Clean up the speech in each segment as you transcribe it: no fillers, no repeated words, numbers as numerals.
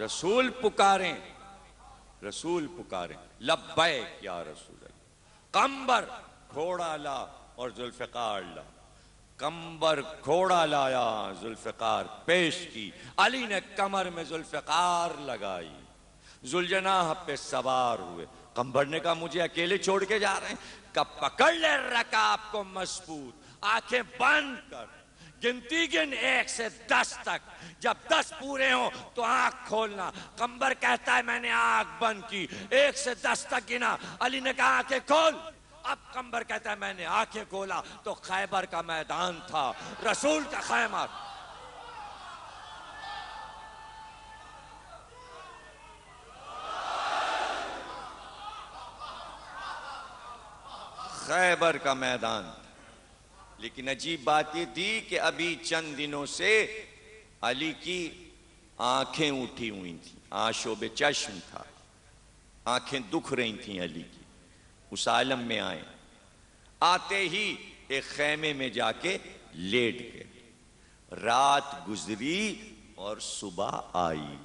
رسول پکاریں، رسول پکاریں، لبیک یا رسول اللہ۔ قمبر گھوڑا لا اور ذوالفقار لا، قمبر گھوڑا لایا، ذوالفقار پیش کی، علی نے کمر میں ذوالفقار لگائی، ذوالجناح پہ سوار ہوئے۔ قمبر نے کہا مجھے اکیلے چھوڑ کے جا رہے ہیں؟ کہ پکڑ لے رکاب کو مضبوط، آنکھیں بند کر، گنتی گن 1 سے 10 تک، جب 10 پورے ہوں تو آنکھ کھولنا۔ قمبر کہتا ہے میں نے آنکھ بند کی، 1 سے 10 تک گنا، علی نے کہا آنکھیں کھول۔ اب قمبر کہتا ہے میں نے آنکھیں کھولا تو خیبر کا میدان تھا، رسول کا خیمہ۔ خیبر کا میدان تھا، لیکن عجیب بات یہ تھی کہ ابھی چند دنوں سے علی کی آنکھیں اٹھی ہوئی تھیں، آشوب چشم تھا، آنکھیں دکھ رہی تھیں علی کی۔ اس عالم میں آئے، آتے ہی ایک خیمے میں جا کے لیٹ گئے۔ رات گزری اور صبح آئی،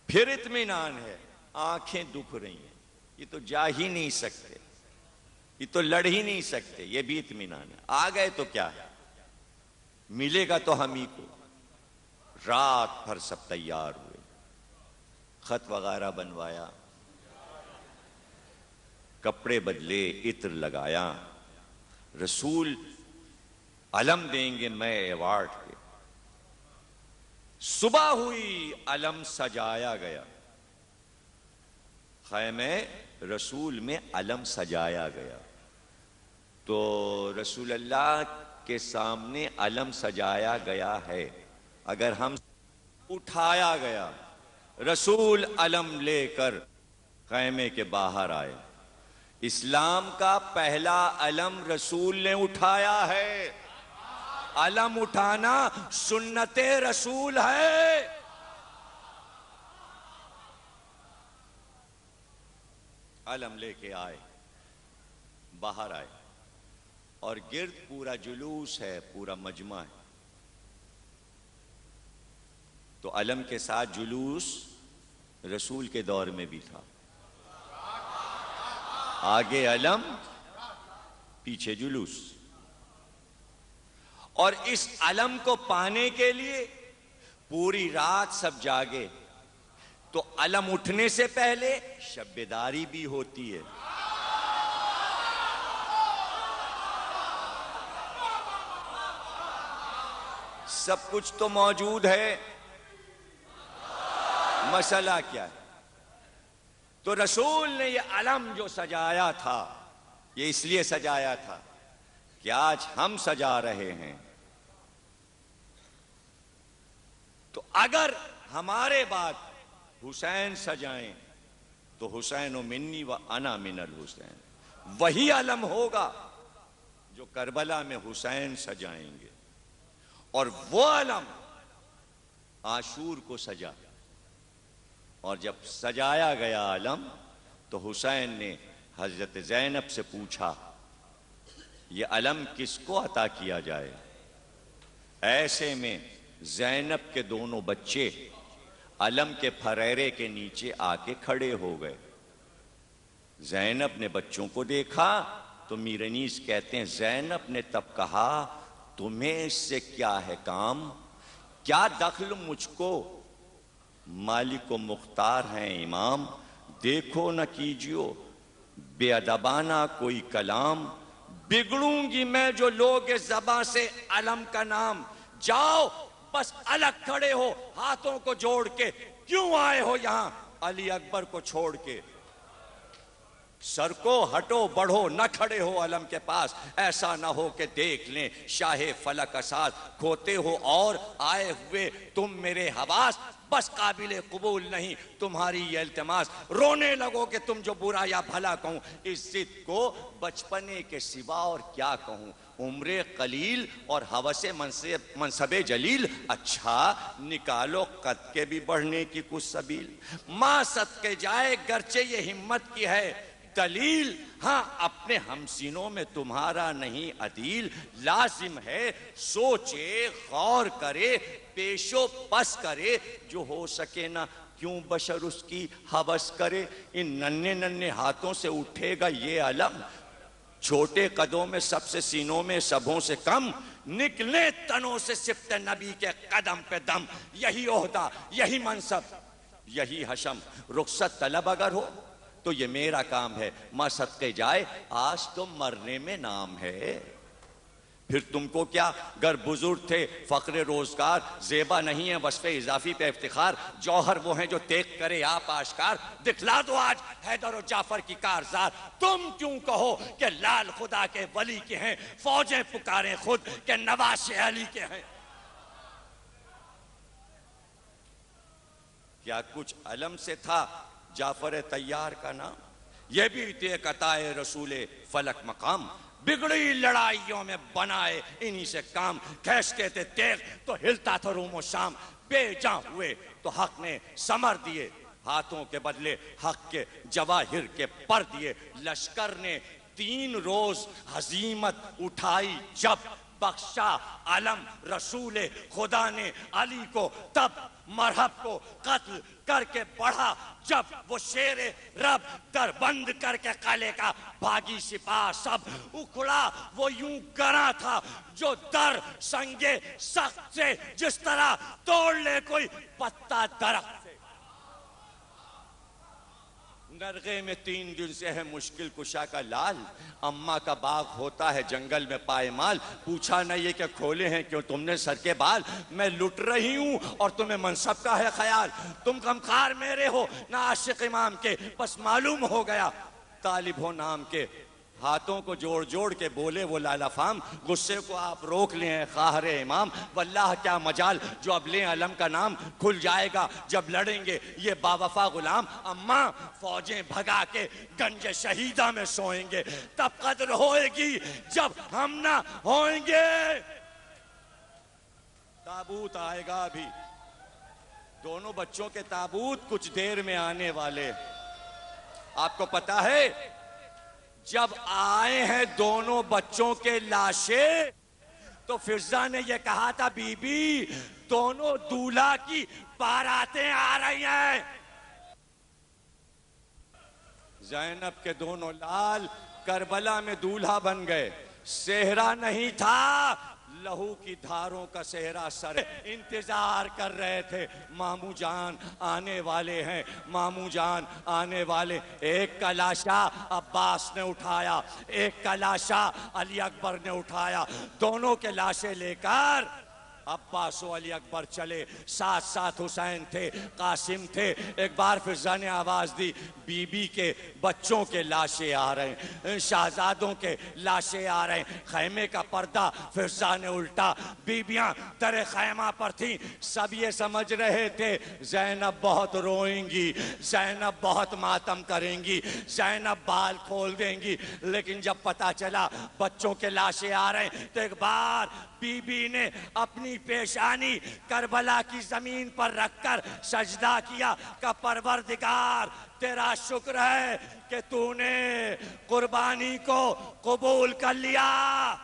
پھر اطمینان ہے، آنکھیں دکھ رہی ہیں، یہ تو جا ہی نہیں سکتے، یہ تو لڑ ہی نہیں سکتے، یہ بھی اطمینان ہے۔ آ گئے تو کیا ہے، ملے گا تو ہم ہی کو۔ رات بھر سب تیار ہوئے، خط وغیرہ بنوایا، کپڑے بدلے، عطر لگایا، رسول علم دیں گے میں ایوارڈ کے۔ صبح ہوئی، علم سجایا گیا، خیمے رسول میں علم سجایا گیا۔ تو رسول اللہ کے سامنے علم سجایا گیا ہے، اگر ہم اٹھایا گیا، رسول علم لے کر خیمے کے باہر آئے۔ اسلام کا پہلا علم رسول نے اٹھایا ہے، علم اٹھانا سنت رسول ہے۔ علم لے کے آئے، باہر آئے، اور گرد پورا جلوس ہے، پورا مجمع ہے۔ تو علم کے ساتھ جلوس رسول کے دور میں بھی تھا، آگے علم پیچھے جلوس۔ اور اس علم کو پانے کے لیے پوری رات سب جاگے۔ تو علم اٹھنے سے پہلے شب بیداری بھی ہوتی ہے۔ سب کچھ تو موجود ہے، مسئلہ کیا ہے؟ تو رسول نے یہ علم جو سجایا تھا، یہ اس لیے سجایا تھا کہ آج ہم سجا رہے ہیں۔ تو اگر ہمارے بعد حسین سجائیں تو حسین منی و انا من الحسین، وہی علم ہوگا جو کربلا میں حسین سجائیں گے۔ اور وہ علم عاشور کو سجا، اور جب سجایا گیا علم تو حسین نے حضرت زینب سے پوچھا یہ علم کس کو عطا کیا جائے؟ ایسے میں زینب کے دونوں بچے علم کے پھریرے کے نیچے آ کے کھڑے ہو گئے۔ زینب نے بچوں کو دیکھا تو میرنیس کہتے ہیں زینب نے تب کہا تمہیں اس سے کیا ہے کام؟ کیا دخل مجھ کو؟ مالک و مختار ہیں امام، دیکھو نہ کیجیو بے ادبانہ کوئی کلام، بگڑوں گی میں جو لوگ زباں سے علم کا نام۔ جاؤ بس الگ کھڑے ہو ہاتھوں کو جوڑ کے، کیوں آئے ہو یہاں علی اکبر کو چھوڑ کے؟ سر کو ہٹو بڑھو نہ کھڑے ہو علم کے پاس، ایسا نہ ہو کہ دیکھ لیں شاہ فلک اساس، کھوتے ہو اور آئے ہوئے تم میرے حواس، بس قابل قبول نہیں تمہاری یہ التماس، رونے لگو کہ تم جو برا یا بھلا کہوں، اس ضد کو بچپنے کے سوا اور کیا کہوں، عمر قلیل اور ہوس منصب جلیل، اچھا نکالو قد کے بھی بڑھنے کی کچھ سبیل، ماں صدقے جائے گرچہ یہ ہمت کی ہے، دلیل ہاں اپنے ہمسینوں میں تمہارا نہیں عدیل، لازم ہے سوچے غور کرے پیشو پس کرے، جو ہو سکے نہ کیوں بشر اس کی حوث کرے۔ ان ننھے ننھے ہاتھوں سے اٹھے گا یہ علم، چھوٹے قدوں میں سب سے سینوں میں سبوں سے کم، نکلے تنوں سے صفت نبی کے قدم پہ دم، یہی عہدہ یہی منصب یہی حشم، رخصت طلب اگر ہو تو یہ میرا کام ہے، ماں صدقے جائے آج تو مرنے میں نام ہے۔ پھر تم کو کیا گر بزرگ تھے فقر روزگار، زیبا نہیں ہے وصف اضافی پہ افتخار، جوہر وہ ہیں جو تیغ کرے آپ آشکار، دکھلا دو آج حیدر و جعفر کی کارزار، تم کیوں کہو کہ لال خدا کے ولی کے ہیں، فوجیں پکاریں خود کہ نواز علی کے ہیں۔ کیا کچھ علم سے تھا جعفر طیار کا نام، یہ بھی تھے قطائے رسول فلک مقام، بگڑی لڑائیوں میں بنائے انہی سے کام، کھینچتے تھے تیغ تو ہلتا تھا روم و شام، بے جاں ہوئے تو حق نے ثمر دیے، ہاتھوں کے بدلے حق کے جواہر کے پر دیے، لشکر نے 3 روز ہزیمت اٹھائی جب، بخشا علم رسول خدا نے علی کو تب، مرحب کو قتل کر کے بڑھا جب، وہ شیر رب در بند کر کے قلعے کا بھاگی سپاہ سب، اکھڑا وہ یوں گراں تھا جو در سنگے سخت سے جس طرح توڑ لے کوئی پتا درخت سے۔ نرغے میں 3 دن سے ہے مشکل کشا کا لال، اماں کا باغ ہوتا ہے جنگل میں پائمال، پوچھا نہ یہ کہ کھولے ہیں کیوں تم نے سر کے بال، میں لٹ رہی ہوں اور تمہیں منصب کا ہے خیال، تم غمخوار میرے ہو نہ عاشق امام کے، بس معلوم ہو گیا طالب ہو نام کے، ہاتھوں کو جوڑ جوڑ کے بولے وہ لالا فام، غصے کو آپ روک لیں خواہر امام، واللہ کیا مجال جو اب لیں علم کا نام، کھل جائے گا جب لڑیں گے یہ باوفا غلام، اماں فوجیں بھگا کے گنج شہیدہ میں سوئیں گے، تب قدر ہوئے گی جب ہم نہ ہوئیں گے۔ تابوت آئے گا ابھی، دونوں بچوں کے تابوت کچھ دیر میں آنے والے، آپ کو پتا ہے جب آئے ہیں دونوں بچوں کے لاشیں تو فضا نے یہ کہا تھا بی بی دونوں دولہا کی باراتیں آ رہی ہیں، زینب کے دونوں لال کربلا میں دولہا بن گئے، صحرا نہیں تھا لہو کی دھاروں کا صحرا سر، انتظار کر رہے تھے ماموں جان آنے والے ہیں، ماموں جان آنے والے، ایک کا لاشا عباس نے اٹھایا، ایک کا لاشا علی اکبر نے اٹھایا، دونوں کے لاشیں لے کر عباس و علی اکبر چلے، ساتھ ساتھ حسین تھے قاسم تھے، ایک بار فضا نے آواز دی بی بی کے بچوں کے لاشیں آ رہے ہیں، شہزادوں کے لاشیں آ رہے ہیں، خیمے کا پردہ فضا نے الٹا، بیبیاں در خیمہ پر تھیں، سب یہ سمجھ رہے تھے زینب بہت روئیں گی، زینب بہت ماتم کریں گی، زینب بال کھول دیں گی، لیکن جب پتا چلا بچوں کے لاشیں آ رہے ہیں تو ایک بار بی بی نے اپنی پیشانی کربلا کی زمین پر رکھ کر سجدہ کیا کہ پروردگار تیرا شکر ہے کہ تو نے قربانی کو قبول کر لیا۔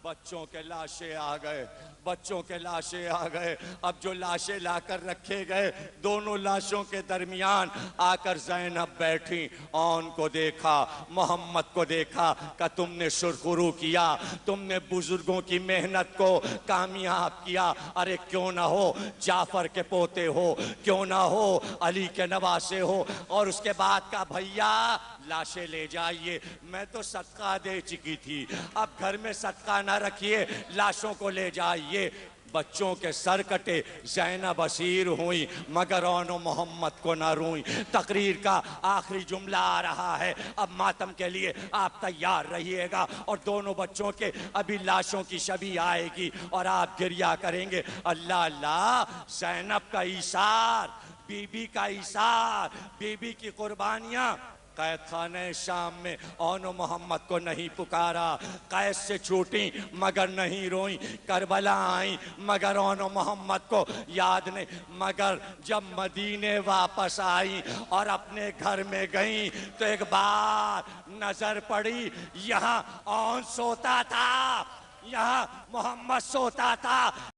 بچوں کے لاشیں آ گئے، بچوں کے لاشیں آ گئے، اب جو لاشیں لا کر رکھے گئے دونوں لاشوں کے درمیان آ کر زینب بیٹھی، آن کو دیکھا محمد کو دیکھا کہ تم نے سرخرو کیا، تم نے بزرگوں کی محنت کو کامیاب کیا، ارے کیوں نہ ہو جعفر کے پوتے ہو، کیوں نہ ہو علی کے نواسے ہو، اور اس کے بعد کا بھیا لاشیں لے جائیے، میں تو صدقہ دے چکی تھی، اب گھر میں صدقہ نہ رکھیے، لاشوں کو لے جائیے۔ بچوں کے سر کٹے، زینب اسیر ہوئی مگر آن و محمد کو نہ روئیں۔ تقریر کا آخری جملہ آ رہا ہے، اب ماتم کے لیے آپ تیار رہیے گا، اور دونوں بچوں کے ابھی لاشوں کی شبی آئے گی اور آپ گریہ کریں گے، اللہ اللہ زینب کا ایثار، بی بی کا ایثار، بی بی کی قربانیاں، قید خانہ شام میں اون و محمد کو نہیں پکارا، قید سے چھوٹیں مگر نہیں روئیں، کربلا آئیں مگر اون و محمد کو یاد نہیں، مگر جب مدینے واپس آئیں اور اپنے گھر میں گئیں تو ایک بار نظر پڑی، یہاں اون سوتا تھا، یہاں محمد سوتا تھا۔